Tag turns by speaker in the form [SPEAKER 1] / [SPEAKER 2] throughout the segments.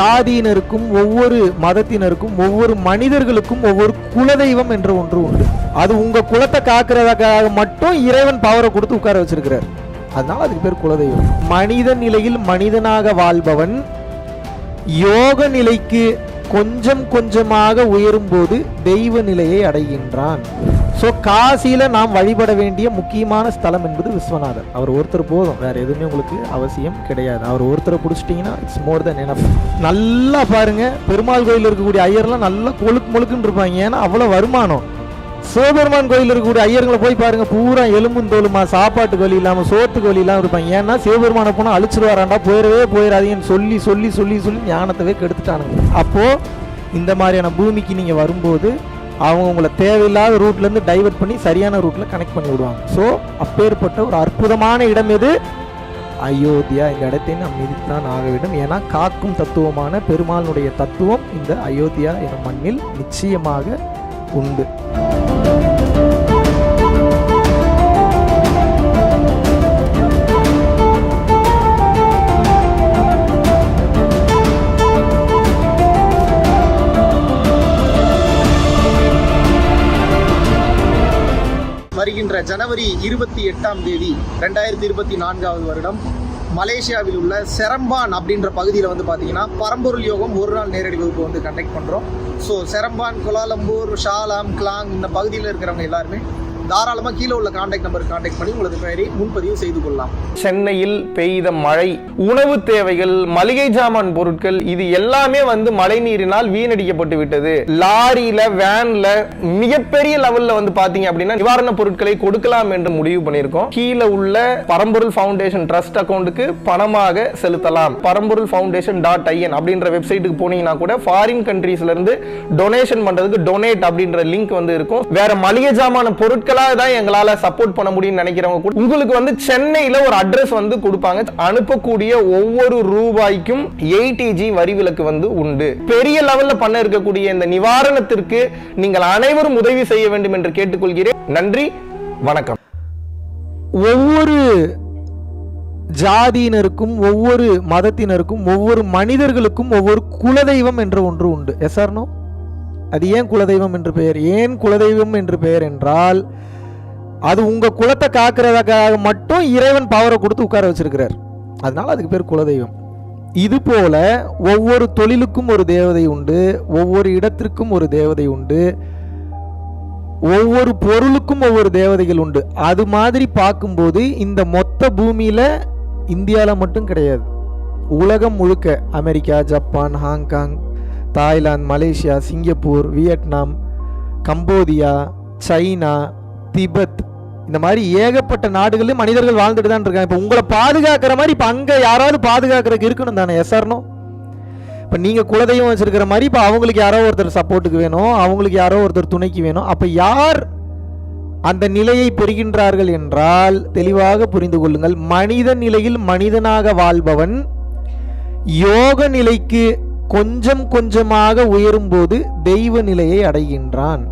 [SPEAKER 1] ஜாதியினருக்கும் ஒவ்வொரு மதத்தினருக்கும் ஒவ்வொரு மனிதர்களுக்கும் ஒவ்வொரு குலதெய்வம் என்ற ஒன்று உண்டு. அது உங்க குலத்தை காக்கிறதுக்காக மட்டும் இறைவன் பவரை கொடுத்து உட்கார வச்சிருக்கிறார். அதனால அதுக்கு பேர் குலதெய்வம். மனித நிலையில் மனிதனாக வாழ்பவன் யோக நிலைக்கு கொஞ்சம் கொஞ்சமாக உயரும் போது தெய்வ நிலையை அடைகின்றான். ஸோ காசியில நாம் வழிபட வேண்டிய முக்கியமான ஸ்தலம் என்பது விஸ்வநாதர். அவர் ஒருத்தர் போதும், வேற எதுவுமே உங்களுக்கு அவசியம் கிடையாது. அவர் ஒருத்தரை பிடிச்சிட்டிங்கன்னா இட்ஸ் மோர் தென் எனஃப். நல்லா பாருங்க, பெருமாள் கோயில் இருக்கக்கூடிய ஐயர்லாம் நல்லா முழுக்குன்னு இருப்பாங்க. ஏன்னா அவ்வளோ வருமானம். சிவபெருமான் கோயில் இருக்கக்கூடிய ஐயர்களை போய் பாருங்க, பூரா எலும்பும் தோலுமா, சாப்பாட்டுக்கு வழி இல்லாமல் சோத்துக்கு வழி இல்லாமல் இருப்பாங்க. ஏன்னா சிவபெருமானை போனால் அழிச்சிருவாராண்டா, போயிடாதீங்கன்னு சொல்லி சொல்லி சொல்லி சொல்லி ஞானத்தவே கெடுத்துட்டானுங்க. அப்போ இந்த மாதிரியான பூமிக்கு நீங்க வரும்போது அவங்க உங்களை தேவையில்லாத ரூட்லேருந்து டைவர்ட் பண்ணி சரியான ரூட்டில் கனெக்ட் பண்ணி விடுவாங்க. ஸோ அப்பேற்பட்ட ஒரு அற்புதமான இடம் எது? அயோத்தியா. இந்த இடத்தை நாம் மிதித்தான் ஆக வேண்டும். ஏன்னா காக்கும் தத்துவமான பெருமாளுடைய தத்துவம் இந்த அயோத்தியா என்ற மண்ணில் நிச்சயமாக உண்டு.
[SPEAKER 2] வருகின்ற ஜனவரி 28ஆம் தேதி 2024 வருடம் மலேசியாவில் உள்ள செரம்பான் அப்படின்ற பகுதியில் வந்து பார்த்தீங்கன்னா பரம்பொருள் யோகம் ஒரு நாள் நேரடி வகுப்பு வந்து கண்டக்ட் பண்ணுறோம். ஸோ செரம்பான், கோலாலம்பூர், ஷாலாம், கிளாங் இந்த பகுதியில் இருக்கிறவங்க எல்லாருமே தாராளமாக கீழே உள்ள கான்டாக்ட் நம்பர் கான்டாக்ட் பண்ணி உங்களுக்கு பெயரை முன்பதிவு செய்து கொள்ளலாம்.
[SPEAKER 3] சென்னையில் பெய்த மழை, உணவு தேவைகள், மளிகை ஜாமான் பொருட்கள் இது எல்லாமே வந்து மழை நீரினால் வீணடிக்கப்பட்டு விட்டது. லாரியில, வேன்ல மிகப்பெரிய லெவல்ல வந்து பாத்தீங்க அப்படின்னா நிவாரண பொருட்களை கொடுக்கலாம் என்று முடிவு பண்ணியிருக்கோம். கீழே உள்ள பரம்பொருள் ஃபவுண்டேஷன் ட்ரஸ்ட் அக்கௌண்ட்டுக்கு பணமாக செலுத்தலாம். பரம்பொருள் ஃபவுண்டேஷன்.in அப்படின்ற வெப்சைட்டுக்கு போனீங்கன்னா கூட ஃபாரின் கண்ட்ரீஸ்ல இருந்து டொனேஷன் பண்றதுக்கு டொனேட் அப்படின்ற லிங்க் வந்து இருக்கும். வேற மளிகை ஜாமான பொருட்கள் தான் எங்களால சப்போர்ட் பண்ண முடியும் நினைக்கிறவங்க கூட உங்களுக்கு வந்து சென்னையில ஒரு அட்ரஸ் வந்து கொடுப்பாங்க. அனுப்பக்கூடிய ஒவ்வொரு ரூபாய்க்கும் 80G வரி விலக்கு வந்து உண்டு. பெரிய லெவல்ல பண்ண இருக்கக்கூடிய இந்த நிவாரணத்திற்கு நீங்கள் அனைவரும் உதவி செய்ய வேண்டும் என்று கேட்டுக்கொள்கிறேன். நன்றி, வணக்கம்.
[SPEAKER 1] ஒவ்வொரு ஜாதியினருக்கும் ஒவ்வொரு மதத்தினருக்கும் ஒவ்வொரு மனிதர்களுக்கும் ஒவ்வொரு குலதெய்வம் என்ற ஒன்று உண்டு. Yes or no? அது ஏன் குலதெய்வம் என்று பெயர்? ஏன் குலதெய்வம் என்று பெயர் என்றால் அது உங்க குலத்தை காக்கிறதுக்காக மட்டும் இறைவன் பவரை கொடுத்து உட்கார வச்சிருக்கிறார். அதனால அதுக்கு பேர் குலதெய்வம். இது போல ஒவ்வொரு தொழிலுக்கும் ஒரு தேவதை உண்டு, ஒவ்வொரு இடத்திற்கும் ஒரு தேவதை உண்டு, ஒவ்வொரு பொருளுக்கும் ஒவ்வொரு தேவதைகள் உண்டு. அது மாதிரி பார்க்கும்போது இந்த மொத்த பூமியில இந்தியாவில் மட்டும் கிடையாது, உலகம் முழுக்க America, Japan, Hong Kong, Thailand, Malaysia, Singapore, Vietnam, Cambodia, China, Tibet இந்த மாதிரி ஏகப்பட்ட நாடுகளில் மனிதர்கள் வாழ்ந்துட்டு தான் இருக்காங்க. இப்போ உங்களை பாதுகாக்கிற மாதிரி இப்போ அங்கே யாராவது பாதுகாக்கிறதுக்கு இருக்கணும் தானே? Yes or no? இப்போ நீங்கள் குலதெய்வம் வச்சிருக்கிற மாதிரி இப்போ அவங்களுக்கு யாரோ ஒருத்தர் சப்போர்ட்டுக்கு வேணும், அவங்களுக்கு யாரோ ஒருத்தர் துணைக்கு வேணும். அப்போ யார் அந்த நிலையை பெறுகின்றார்கள் என்றால் தெளிவாக புரிந்து கொள்ளுங்கள். மனித நிலையில் மனிதனாக வாழ்பவன் யோக நிலைக்கு கொஞ்சம் கொஞ்சமாக உயரும் போது தெய்வ நிலையை அடைகின்றான்.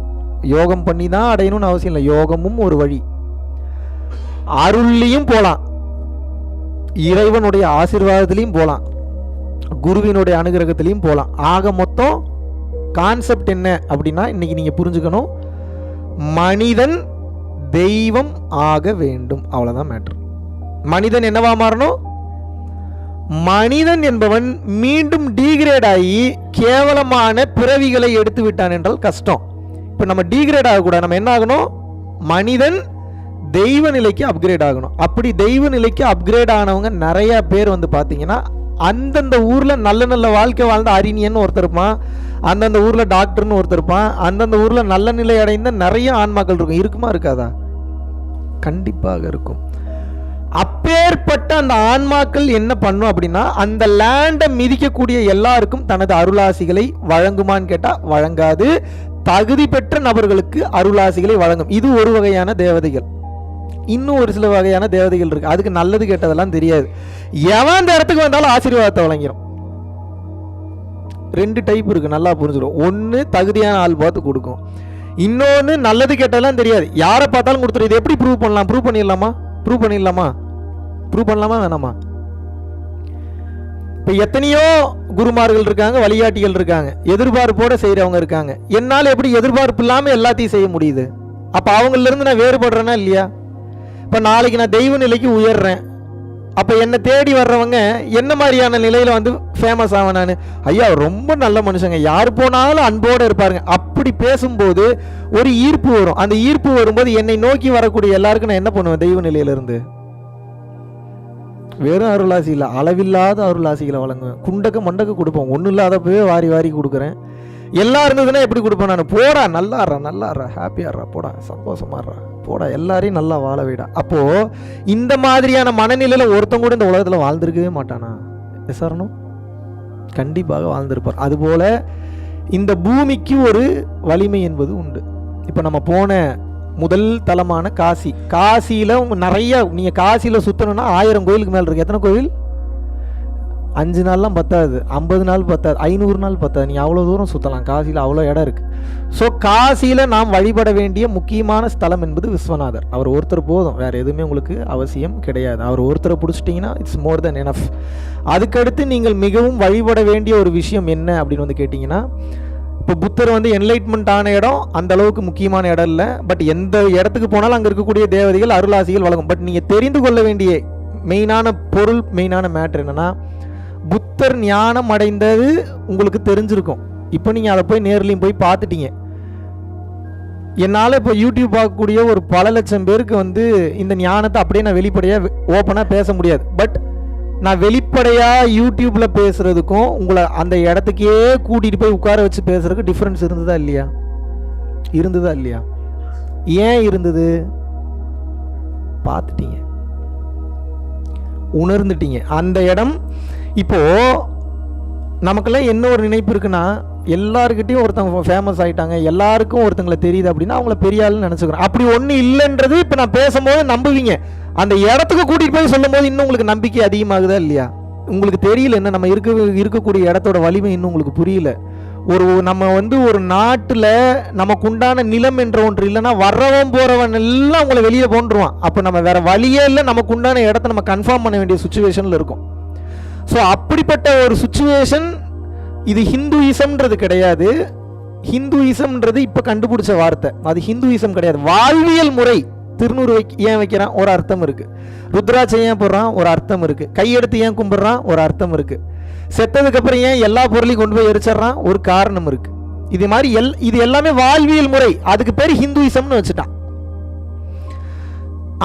[SPEAKER 1] யோகம் பண்ணி தான் அடையணும்னு அவசியம் இல்லை. யோகமும் ஒரு வழி. அருள்லையும் போலாம், இறைவனுடைய ஆசீர்வாதத்திலையும் போலாம், குருவினுடைய அனுகிரகத்திலையும் போலாம். ஆக மொத்தம் கான்செப்ட் என்ன அப்படின்னா இன்னைக்கு நீங்க புரிஞ்சுக்கணும், மனிதன் தெய்வம் ஆக வேண்டும். அவ்வளவுதான் மேட்டர். மனிதன் என்னவா மாறணும்? மனிதன் என்பவன் மீண்டும் டீகிரேட் ஆகி கேவலமான பிறவிகளை எடுத்து விட்டான் என்றால் கஷ்டம். இப்போ நம்ம டீகிரேட் ஆகக்கூடாது. நம்ம என்ன ஆகணும்? மனிதன் தெய்வ நிலைக்கு அப்கிரேட் ஆகணும். அப்படி தெய்வ நிலைக்கு அப்கிரேட் ஆனவங்க நிறைய பேர் வந்து பார்த்தீங்கன்னா அந்தந்த ஊரில் நல்ல நல்ல வாழ்க்கை வாழ்ந்த அறிஞன்னு ஒருத்தர் இருப்பான், அந்தந்த ஊரில் டாக்டர்னு ஒருத்தர் இருப்பான், அந்தந்த ஊரில் நல்ல நிலை அடைந்த நிறைய ஆன்மாக்கள் இருக்கும். இருக்குமா இருக்காதா? கண்டிப்பாக இருக்கும். அப்பேற்பட்ட அந்த ஆன்மாக்கள் என்ன பண்ணும் அப்படின்னா அந்த லேண்டை மிதிக்கக்கூடிய எல்லாருக்கும் தனது அருளாசிகளை வழங்குமான்னு கேட்டா வழங்காது. தகுதி பெற்ற நபர்களுக்கு அருளாசிகளை வழங்கும். இது ஒரு வகையான தேவதைகள். இன்னும் ஒரு சில வகையான தேவதைகள் இருக்கு. அதுக்கு நல்லது கேட்டதெல்லாம் தெரியாது. எவன் அந்த இடத்துக்கு வந்தாலும் ஆசீர்வாதத்தை வழங்கிடும். ரெண்டு டைப் இருக்கு, நல்லா புரிஞ்சிடும். ஒன்னு தகுதியான ஆள் பார்த்து கொடுக்கும், இன்னொன்னு நல்லது கேட்டதெல்லாம் தெரியாது, யாரை பார்த்தாலும் கொடுத்துரும். இது எப்படி ப்ரூவ் பண்ணலாம்? ப்ரூவ் பண்ணிடலாமா? ப்ரூவ் பண்ணலாமா வேணாமா? இப்போ எத்தனையோ குருமார்கள் இருக்காங்க, வழிகாட்டிகள் இருக்காங்க, எதிர்பார்ப்போட செய்கிறவங்க இருக்காங்க. என்னால் எப்படி எதிர்பார்ப்பு இல்லாமல் எல்லாத்தையும் செய்ய முடியுது? அப்போ அவங்களிருந்து நான் வேறுபடுறேன்னா இல்லையா? இப்போ நாளைக்கு நான் தெய்வ நிலைக்கு உயர்றேன், அப்போ என்னை தேடி வர்றவங்க என்ன மாதிரியான நிலையில் வந்து ஃபேமஸ் ஆவேன்? நான் ஐயா ரொம்ப நல்ல மனுஷங்க, யார் போனாலும் அன்போடு இருப்பாருங்க, அப்படி பேசும்போது ஒரு ஈர்ப்பு வரும். அந்த ஈர்ப்பு வரும்போது என்னை நோக்கி வரக்கூடிய எல்லாருக்கும் நான் என்ன பண்ணுவேன்? தெய்வ நிலையிலிருந்து வெறும் அருளாசி இல்லை, அளவில்லாத அருளாசிகளை வழங்குவேன். குண்டக்க மண்டக்க கொடுப்போம், ஒன்றும் இல்லாதப்பவே வாரி வாரி கொடுக்குறேன். எல்லாம் இருந்ததுன்னா எப்படி கொடுப்பேன் நான்? போடா, நல்லாடுறா, ஹாப்பியாடுறா, போடா, சந்தோஷமாடுறா, போடா, எல்லாரையும் நல்லா வாழ வைடா. அப்போது இந்த மாதிரியான மனநிலையில் ஒருத்தங்க கூட இந்த உலகத்தில் வாழ்ந்திருக்கவே மாட்டானா? விசாரணம் கண்டிப்பாக வாழ்ந்திருப்பார். அதுபோல் இந்த பூமிக்கு ஒரு வலிமை என்பது உண்டு. இப்போ நம்ம போன முதல் தலமான காசியில் நிறைய, நீங்கள் காசியில் சுற்றணும்னா 1000 கோயிலுக்கு மேலே இருக்குது. எத்தனை கோயில்? 5 நாள்லாம் பத்தாது, 50 நாள் பத்தாது, 500 நாள் பத்தாது. நீங்கள் அவ்வளோ தூரம் சுற்றலாம், காசியில் அவ்வளோ இடம் இருக்குது. ஸோ காசியில் நாம் வழிபட வேண்டிய முக்கியமான ஸ்தலம் என்பது விஸ்வநாதர். அவர் ஒருத்தர் போதும், வேறு எதுவுமே உங்களுக்கு அவசியம் கிடையாது. அவர் ஒருத்தரை பிடிச்சிட்டிங்கன்னா இட்ஸ் மோர் தென் எனஃப். அதுக்கடுத்து நீங்கள் மிகவும் வழிபட வேண்டிய ஒரு விஷயம் என்ன அப்படின்னு வந்து கேட்டிங்கன்னா, இப்போ புத்தர் வந்து என்லைட்மெண்ட் ஆன இடம் அந்த அளவுக்கு முக்கியமான இடம் இல்லை. பட் எந்த இடத்துக்கு போனாலும் அங்கே இருக்கக்கூடிய தேவதைகள் அருளாசிகள் வழங்கும். பட் நீங்கள் தெரிந்து கொள்ள வேண்டிய மெயினான பொருள், மெயினான மேட்ரு என்னென்னா, புத்தர் ஞானம் அடைந்தது உங்களுக்கு தெரிஞ்சிருக்கும். இப்போ நீங்கள் அதை போய் நேர்லையும் போய் பார்த்துட்டீங்க. என்னால் இப்போ யூடியூப் பார்க்கக்கூடிய ஒரு பல லட்சம் பேருக்கு வந்து இந்த ஞானத்தை அப்படியே நான் வெளிப்படையாக ஓப்பனாக பேச முடியாது. பட் நான் வெளிப்படையாக யூடியூப்பில் பேசுகிறதுக்கும் உங்களை அந்த இடத்துக்கே கூட்டிகிட்டு போய் உட்கார வச்சு பேசுகிறதுக்கு டிஃப்ரென்ஸ் இருந்ததா இல்லையா? ஏன் இருந்தது? பார்த்துட்டீங்க, உணர்ந்துட்டீங்க அந்த இடம். இப்போது நமக்கெல்லாம் என்ன ஒரு நினைப்பு இருக்குன்னா, எல்லாருக்கிட்டையும் ஒருத்தவங்க ஃபேமஸ் ஆகிட்டாங்க, எல்லாருக்கும் ஒருத்தங்களை தெரியுது அப்படின்னா அவங்கள பெரிய ஆளுன்னு நினச்சிக்கிறோம். அப்படி ஒன்றும் இல்லைன்றது இப்போ நான் பேசும்போது நம்புவீங்க. அந்த இடத்துக்கு கூட்டிகிட்டு போய் சொல்லும் போது இன்னும் உங்களுக்கு நம்பிக்கை அதிகமாகுதா இல்லையா? உங்களுக்கு தெரியல, என்ன நம்ம இருக்கக்கூடிய இடத்தோட வலிமை இன்னும் உங்களுக்கு புரியல. நம்ம வந்து ஒரு நாட்டில் நமக்கு உண்டான நிலம் என்ற ஒன்று இல்லைன்னா வர்றவன் போகிறவன் எல்லாம் உங்களை வெளியே போன்றுவான். அப்போ நம்ம வேற வழியே இல்லை, நமக்கு உண்டான இடத்த நம்ம கன்ஃபார்ம் பண்ண வேண்டிய சுச்சுவேஷனில் இருக்கும். ஸோ அப்படிப்பட்ட ஒரு சுச்சுவேஷன் இது. ஹிந்துயிசம்ன்றது கிடையாது. ஹிந்துயிசம்ன்றது இப்போ கண்டுபிடிச்ச வார்த்தை, அது ஹிந்துயிசம் கிடையாது. வாழ்வியல் முறை. திருநூறு ஏன் வைக்கிறான்? ஒரு அர்த்தம் இருக்கு. ருத்ராட்சம் ஏன் போடுறான்? ஒரு அர்த்தம் இருக்கு. கையெடுத்து ஏன் கும்பிடுறான்? ஒரு அர்த்தம் இருக்கு. செத்ததுக்கு அப்புறம் ஏன் எல்லா பொருளையும் கொண்டு போய் எரிச்சிடறான்? ஒரு காரணம் இருக்கு. இது மாதிரி இது எல்லாமே வாழ்வியல் முறை. அதுக்கு பேர் ஹிந்துயிசம்னு வச்சுட்டான்.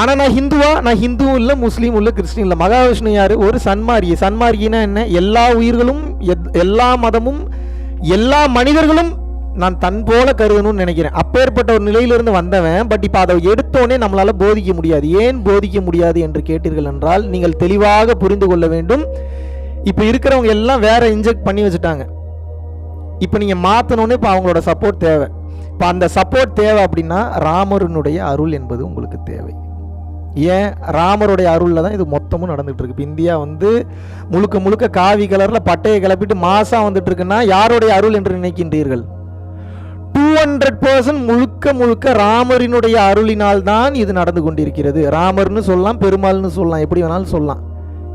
[SPEAKER 1] ஆனா நான் ஹிந்துவா? நான் ஹிந்துவும் இல்லை, முஸ்லீம் இல்லை, கிறிஸ்டின் இல்லை. மகாவிஷ்ணு யாரு? ஒரு சன்மார்கி. சன்மார்கினா என்ன? எல்லா உயிர்களும், எல்லா மதமும், எல்லா மனிதர்களும் நான் தன் போல கருதணும்னு நினைக்கிறேன். அப்பேற்பட்ட ஒரு நிலையிலிருந்து வந்தவன். பட் இப்போ அதை எடுத்தோடனே நம்மளால போதிக்க முடியாது. ஏன் போதிக்க முடியாது என்று கேட்டீர்கள் என்றால், நீங்கள் தெளிவாக புரிந்து கொள்ள வேண்டும். இப்போ இருக்கிறவங்க எல்லாம் வேற இன்ஜெக்ட் பண்ணி வச்சுட்டாங்க. இப்போ நீங்கள் மாற்றணுன்னு இப்போ அவங்களோட சப்போர்ட் தேவை. இப்போ அந்த சப்போர்ட் தேவை அப்படின்னா ராமருனுடைய அருள் என்பது உங்களுக்கு தேவை. ஏன்? ராமருடைய அருளில் தான் இது மொத்தமும் நடந்துகிட்டு இருக்கு. இப்போ இந்தியா வந்து முழுக்க முழுக்க காவி கலரில் பட்டையை கிளப்பிட்டு மாசம் வந்துட்டு இருக்குன்னா யாருடைய அருள் என்று நினைக்கின்றீர்கள்? 200% முழுக்க முழுக்க ராமரினுடைய அருளினால் தான் இது நடந்து கொண்டிருக்கிறது. ராமர்னு சொல்லலாம், பெருமாள்னு சொல்லலாம், எப்படி வேணாலும் சொல்லலாம்.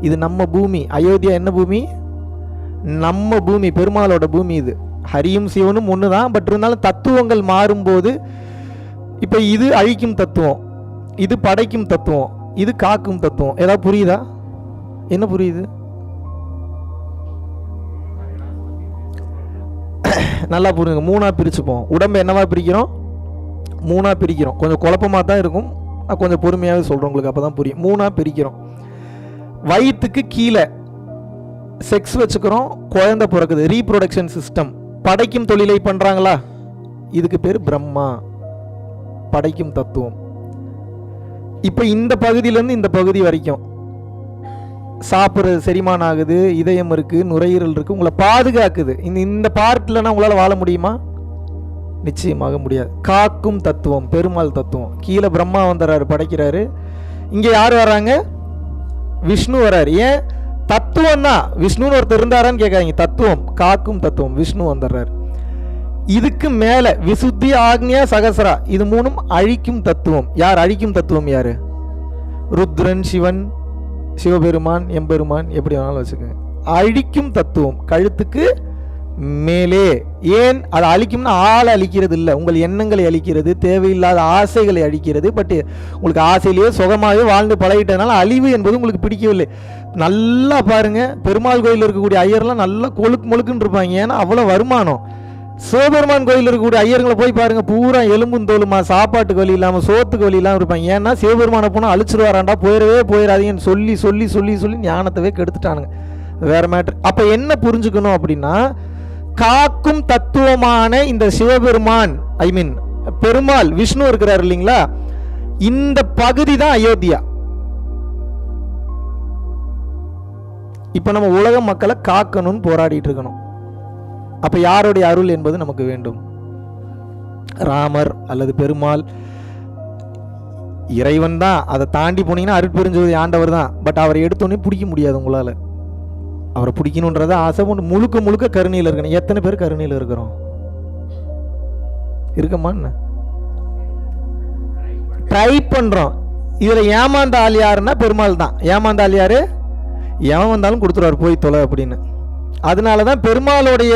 [SPEAKER 1] இது நம்ம பூமி. அயோத்தியா என்ன பூமி? நம்ம பூமி, பெருமாளோட பூமி. இது ஹரியும் சிவனும் ஒன்று தான். பட் இருந்தாலும் தத்துவங்கள் மாறும்போது, இப்போ இது அழிக்கும் தத்துவம், இது படைக்கும் தத்துவம், இது காக்கும் தத்துவம். ஏதாவது புரியுதா? என்ன புரியுது? நல்லா புரியுங்க. 3ஆ பிரிச்சுப்போம். உடம்பு என்னவா பிரிக்கிறோம்? 3ஆ பிரிக்கிறோம். கொஞ்சம் குழப்பமாக தான் இருக்கும், நான் கொஞ்சம் பொறுமையாகவே சொல்கிறேன் உங்களுக்கு, அப்போ தான் புரியும். 3ஆ பிரிக்கிறோம். வயிற்றுக்கு கீழே செக்ஸ் வச்சுக்கிறோம், குழந்தை பிறக்குது, ரீப்ரொடக்ஷன் சிஸ்டம். படைக்கும் தொழிலை பண்ணுறாங்களா? இதுக்கு பேர் பிரம்மா, படைக்கும் தத்துவம். இப்போ இந்த பகுதியிலேருந்து இந்த பகுதி வரைக்கும் சாப்பிட்றது, செரிமானம் ஆகுது, இதயம் இருக்குது, நுரையீரல் இருக்குது, உங்களை பாதுகாக்குது. இந்த பார்ட்லனா உங்களால் வாழ முடியுமா? நிச்சயமாக முடியாது. காக்கும் தத்துவம் பெருமாள் தத்துவம். கீழே பிரம்மா வந்துடுறாரு, படைக்கிறாரு. இங்கே யார் வராங்க? விஷ்ணு வராரு. ஏன்? தத்துவம் தான். விஷ்ணுன்னு ஒருத்தர் இருந்தாரான்னு கேட்காதீங்க. தத்துவம், காக்கும் தத்துவம், விஷ்ணு வந்துடுறாரு. இதுக்கு மேல விசுத்தி, ஆக்ஞா, சகசரா, இது 3ம் அழிக்கும் தத்துவம். யார் அழிக்கும் தத்துவம்? யாரு? ருத்ரன், சிவன், சிவபெருமான், எம்பெருமான், எப்படி வேணாலும் வச்சுக்கோங்க. அழிக்கும் தத்துவம், கழுத்துக்கு மேலே. ஏன் அது அழிக்கும்னா ஆளை அழிக்கிறது இல்லை, உங்கள் எண்ணங்களை அழிக்கிறது, தேவையில்லாத ஆசைகளை அழிக்கிறது. பட் உங்களுக்கு ஆசையிலேயே சுகமாகவே வாழ்ந்து பழகிட்டதுனால அழிவு என்பது உங்களுக்கு பிடிக்கவில்லை. நல்லா பாருங்க, பெருமாள் கோயில் இருக்கக்கூடிய ஐயர்லாம் நல்லா கொழுக்கு முழுக்குன்னு இருப்பாங்க, ஏன்னா அவ்வளோ வருமானம். சிவபெருமான் கோயில் இருக்கக்கூடிய ஐயர்களை போய் பாருங்க, பூரா எலும்பும் தோலுமா, சாப்பாட்டுக்கு வழி இல்லாமல் சோத்துக்கு வழி இல்லாமல் இருப்பாங்க. ஏன்னா சிவபெருமானை போனால் அழிச்சிருவாராண்டா, போயிடாதீங்கன்னு சொல்லி சொல்லி சொல்லி சொல்லி ஞானத்தவே கெடுத்துட்டானுங்க. வேற மேட்ரு. அப்போ என்ன புரிஞ்சுக்கணும் அப்படின்னா, காக்கும் தத்துவமான இந்த சிவபெருமான், ஐ மீன் பெருமாள் விஷ்ணு இருக்கிறார் இல்லைங்களா, இந்த பகுதி தான் அயோத்தியா. இப்ப நம்ம உலக மக்களை காக்கணும்னு போராடிட்டு இருக்கணும். அப்ப யாருடைய அருள் என்பது நமக்கு வேண்டும்? ராமர் அல்லது பெருமாள், இறைவன் தான். அதை தாண்டி போனீங்கன்னா அருட்பெருஞ்சோதி ஆண்டவர் தான். பட் அவரை எடுத்தோடனே பிடிக்க முடியாது உங்களால. அவரை பிடிக்கணுன்றத ஆசை கொண்டு முழுக்க முழுக்க கருணையில் இருக்கணும். எத்தனை பேர் கருணையில் இருக்கிறோம்? இருக்கமான்னு ட்ரை பண்றோம். இதுல ஏமாந்த ஆள் யாருன்னா பெருமாள் தான். ஏமாந்த ஆள் யாரு? எவன் வந்தாலும் கொடுத்துருவார், போய் தொலை அப்படின்னு. அதனாலதான் பெருமாளுடைய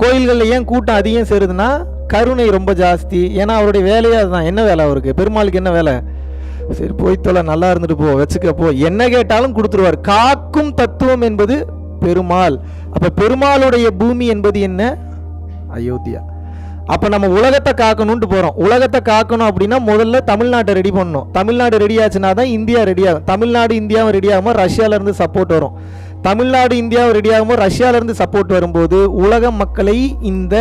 [SPEAKER 1] கோயில்கள்ல ஏன் கூட்டம் அதிகம் சேருதுன்னா, கருணை ரொம்ப ஜாஸ்தி. ஏன்னா அவருடைய வேலையே அதுதான். என்ன வேலை அவருக்கு? பெருமாளுக்கு என்ன வேலை? சரி போய் தொலை, நல்லா இருந்துட்டு போ, வச்சுக்க போ, என்ன கேட்டாலும் கொடுத்துருவார். காக்கும் தத்துவம் என்பது பெருமாள். அப்ப பெருமாளுடைய பூமி என்பது என்ன? அயோத்தியா. அப்ப நம்ம உலகத்தை காக்கணும்னு போறோம். உலகத்தை காக்கணும் அப்படின்னா முதல்ல தமிழ்நாட்டை ரெடி பண்ணணும். தமிழ்நாடு ரெடி ஆச்சுன்னா தான் இந்தியா ரெடி ஆகும். தமிழ்நாடு இந்தியாவும் ரெடி ஆகும்போது ரஷ்யால இருந்து சப்போர்ட் வரும். தமிழ்நாடு இந்தியாவும் ரெடி ஆகும்போது ரஷ்யால இருந்து சப்போர்ட் வரும்போது உலக மக்களை இந்த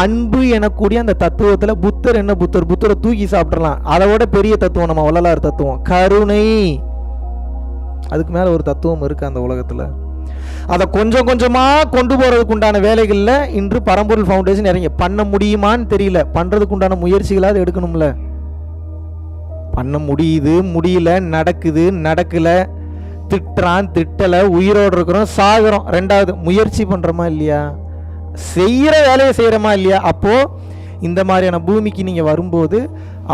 [SPEAKER 1] அன்பு எனக்கூடிய அந்த தத்துவத்துல, புத்தர் என்ன புத்தரை தூக்கி சாப்பிடலாம். அதோட பெரிய தத்துவம் நம்ம வள்ளலார் தத்துவம், கருணை. அதுக்கு மேல ஒரு தத்துவம் இருக்கு அந்த உலகத்துல. அதை கொஞ்சம் கொஞ்சமா கொண்டு போறதுக்கு உண்டான வேலைகள்ல இன்று பரம்பொருள் ஃபவுண்டேஷன் இறங்கி பண்ண முடியுமான்னு தெரியல. பண்றதுக்கு உண்டான முயற்சிகளாவது எடுக்கணும்ல. பண்ண முடியல, நடக்குது, நடக்கல, திட்டுறான், திட்டல, உயிரோடு இருக்கிறோம், சாகுறோம். ரெண்டாவது முயற்சி பண்றோமா இல்லையா? செய்யற வேலையை செய்யறோமா இல்லையா? அப்போ இந்த மாதிரியான பூமிக்கு நீங்க வரும்போது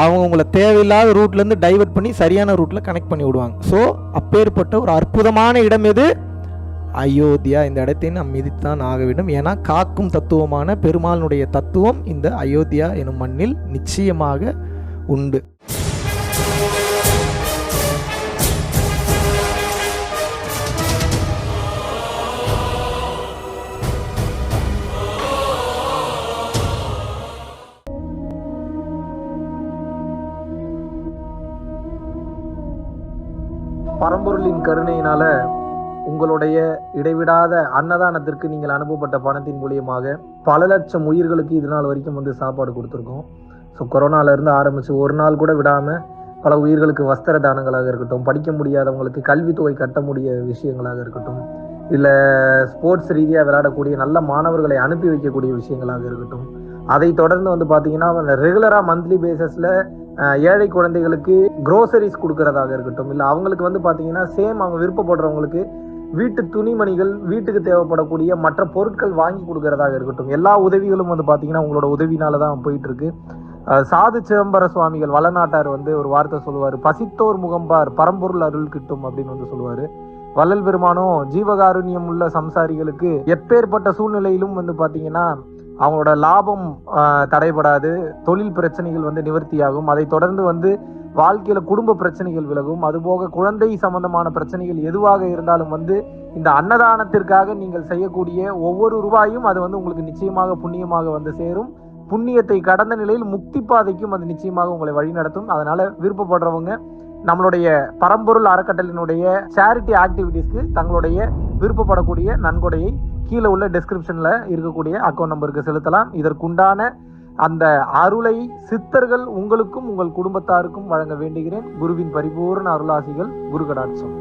[SPEAKER 1] அவங்க உங்களை தேவையில்லாத ரூட்ல இருந்து டைவர்ட் பண்ணி சரியான ரூட்ல கனெக்ட் பண்ணி விடுவாங்க. ஸோ அப்பேற்பட்ட ஒரு அற்புதமான இடம் எது? அயோத்தியா. இந்த இடத்தை நாம் மிதித்தான் ஆக வேண்டும். ஏன்னா காக்கும் தத்துவமான பெருமாளுடைய தத்துவம் இந்த அயோத்தியா எனும் மண்ணில் நிச்சயமாக உண்டு. பரம்பொருளின் கருணையினால உங்களுடைய இடைவிடாத அன்னதானத்திற்கு நீங்கள் அனுப்பப்பட்ட பணத்தின் மூலியமாக பல லட்சம் உயிர்களுக்கு இது நாள் வரைக்கும் சாப்பாடு கொடுத்துருக்கோம். ஸோ கொரோனாலேருந்து ஆரம்பித்து ஒரு நாள் கூட விடாமல் பல உயிர்களுக்கு வஸ்திர தானங்களாக இருக்கட்டும், படிக்க முடியாதவங்களுக்கு கல்வித்தொகை கட்ட முடிய விஷயங்களாக இருக்கட்டும், இல்லை ஸ்போர்ட்ஸ் ரீதியாக விளையாடக்கூடிய நல்ல மாணவர்களை அனுப்பி வைக்கக்கூடிய விஷயங்களாக இருக்கட்டும், அதை தொடர்ந்து பார்த்தீங்கன்னா ரெகுலராக மந்த்லி பேசிஸில் ஏழை குழந்தைகளுக்கு க்ரோசரிஸ் கொடுக்கறதாக இருக்கட்டும், இல்லை அவங்களுக்கு பார்த்தீங்கன்னா சேம் அவங்க விருப்பப்படுறவங்களுக்கு வீட்டு துணிமணிகள், வீட்டுக்கு தேவைப்படக்கூடிய மற்ற பொருட்கள் வாங்கி கொடுக்கறதாக இருக்கட்டும், எல்லா உதவிகளும் பார்த்தீங்கன்னா உங்களோட உதவினால தான் போயிட்டு இருக்கு. சாது சிதம்பர சுவாமிகள் வளநாட்டார் ஒரு வார்த்தை சொல்லுவார், பசித்தோர் முகம்பார் பரம்பொருள் அருள் கிட்டும் அப்படின்னு சொல்லுவார். வள்ளல் பெருமானும் ஜீவகாருண்யம் உள்ள சம்சாரிகளுக்கு எப்பேற்பட்ட சூழ்நிலையிலும் பார்த்தீங்கன்னா அவங்களோட லாபம் தடைபடாது, தொழில் பிரச்சனைகள் நிவர்த்தியாகும், அதை தொடர்ந்து வாழ்க்கையில குடும்ப பிரச்சனைகள் விலகும், அதுபோக குழந்தை சம்பந்தமான பிரச்சனைகள் எதுவாக இருந்தாலும் இந்த அன்னதானத்திற்காக நீங்கள் செய்யக்கூடிய ஒவ்வொரு ரூபாயும் அது உங்களுக்கு நிச்சயமாக புண்ணியமாக சேரும். புண்ணியத்தை கடந்த நிலையில் முக்தி பாதைக்கும் அது நிச்சயமாக உங்களை வழிநடத்தும். அதனால விருப்பப்படுறவங்க நம்மளுடைய பரம்பொருள் அறக்கட்டளையினுடைய சேரிட்டி ஆக்டிவிட்டீஸ்க்கு தங்களுடைய விருப்பப்படக்கூடிய நன்கொடையை கீழே உள்ள டிஸ்கிரிப்ஷன்ல இருக்கக்கூடிய அக்கௌண்ட் நம்பருக்கு செலுத்தலாம். இதற்குண்டான அந்த அருளை சித்தர்கள் உங்களுக்கும் உங்கள் குடும்பத்தாருக்கும் வழங்க வேண்டுகிறேன். குருவின் பரிபூர்ண அருளாசிகள். குரு கடாட்சம்.